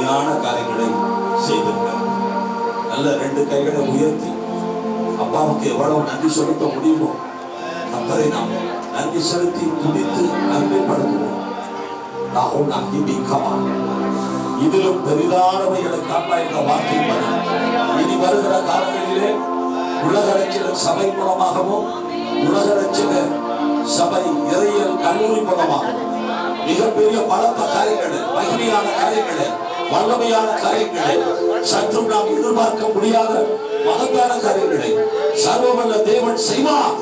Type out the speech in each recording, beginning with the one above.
மகிமையான காரியங்களை செய்திருக்கிறார். நல்ல 2 கைகளை உயர்த்தி அப்பாவுக்கு எவ்வளவு நன்றி செலுத்த முடியுமோ கர்த்தரை நாம் நன்றி செலுத்தி துதித்து அருமைப்படுத்துவோம். இதிலும் பெரிதானவைகளை காண்பாய்ந்த வார்த்தை இனி வருகிற காலங்களிலே உலக ரட்சகர் சபை மூலமாகவும் உலக ரட்சகர் சபை இறையியல் கல்லூரி மூலமாகவும் மிகப்பெரிய பலத்த காரியங்களை, மகிமையான காரியங்களை, வல்லமையான காரியங்களை, சற்று நாம் எதிர்பார்க்க முடியாத மகத்தான காரியங்களை சர்வவல்ல தேவன் செய்வார்.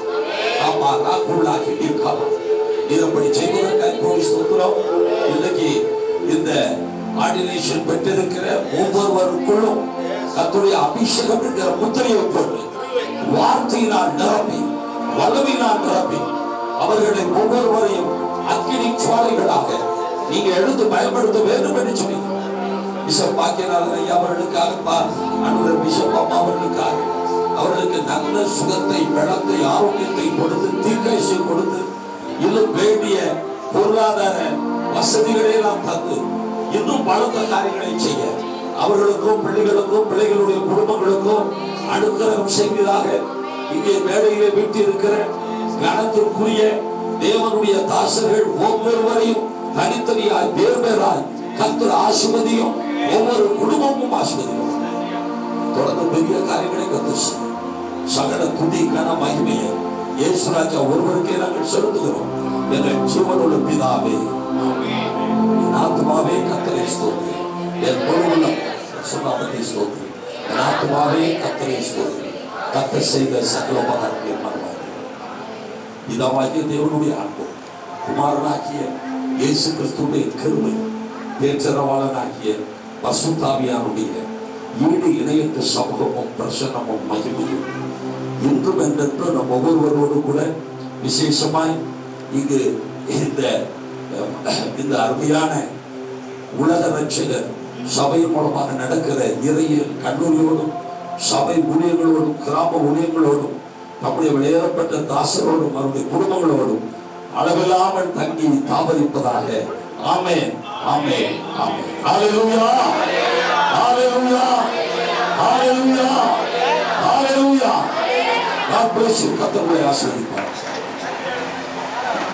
இதப்படி செய்வதற்காக கோடி ஸ்தோத்திரம். இன்னைக்கு இந்த ஆர்டினேஷன் பெற்றிருக்கிற ஒவ்வொருவருக்குள்ளும் கர்த்தருடைய அபிஷேகம் என்கிற முத்திரையை போட்டு வார்த்தையினால் நிரப்பி வல்லமையினால் நிரப்பி அவர்களை ஒவ்வொருவரையும் அக்கினி சுவாலைகளாக நீங்க எடுத்து பயன்படுத்த வேண்டும் என்று சொல்லி பிஷப் பாக்கியநாதன் ஐயா அவர்களுக்காக, அன்பர் பிஷப் அம்மா அவர்களுக்காக அவர்களுக்கு நல்ல சுகத்தை, பலத்தை, ஆரோக்கியத்தை கொடுத்து, தீர்க்காயுசை கொடுத்து, இன்னும் வேண்டிய பொருளாதார வசதிகளை நாம் தந்து இன்னும் பலத்த காரியங்களை செய்ய அவர்களுக்கும் பிள்ளைகளுக்கும் பிள்ளைகளுடைய குடும்பங்களுக்கும் அனுக்கிரகம் செய்வதாக இங்கே மேடையிலே வீட்டிருக்கிற கனத்திற்குரிய தேவனுடைய தாசர்கள் ஒவ்வொருவரையும் தனித்தனியாய் பேராய் கர்த்தர் ஆசீர்வதியும், ஒவ்வொரு குடும்பமும் ஆசீர்வதியும். தொடர்ந்து பெரிய காரியங்களை கர்த்தர் சகல துதி கன மகிமையை இயேசுராஜா ஒருவருக்கே நாங்கள் செலுத்துகிறோம். எங்கள் ஜீவனுள்ள பிதாவே, என் ஆத்மாவே கர்த்தரை ஸ்தோத்திரி, என் பொருளுள்ள சுனாமத்தை ஸ்தோத்திரி, என் ஆத்மாவே கர்த்தரை ஸ்தோத்திரி. கர்த்தர் செய்த சகல உபகாரங்களை மறவாதே. பிதாவாகிய தேவனுடைய அன்பு, குமாரனாகிய இயேசு கிறிஸ்துடைய கிருபை, தேற்றரவாளனாகிய பரிசுத்தாவியானுடைய ஈடு இணையற்ற சமூகமும் பிரசன்னமும் மகிமையும் இன்றும் என்றென்றும் நம் ஒவ்வொருவரோடு கூட விசேஷமாய் இங்கு இந்த அருமையான உலக ரட்சகர் சபை மூலமாக நடக்கிற இறையியல் கல்லூரியோடும் சபை ஊழியர்களோடும் கிராம ஊழியங்களோடும் நம்முடைய வெளியேறப்பட்ட தாசரோடும் அவருடைய குடும்பங்களோடும் அளவில்லாமல் தங்கி தாபரிப்பதாக. ஆமென், ஆமென், ஆமென். ஹல்லேலூயா, ஹல்லேலூயா, ஹல்லேலூயா, ஹல்லேலூயா. God bless you. கர்த்தர் உங்களை ஆசீர்வதிப்பார்.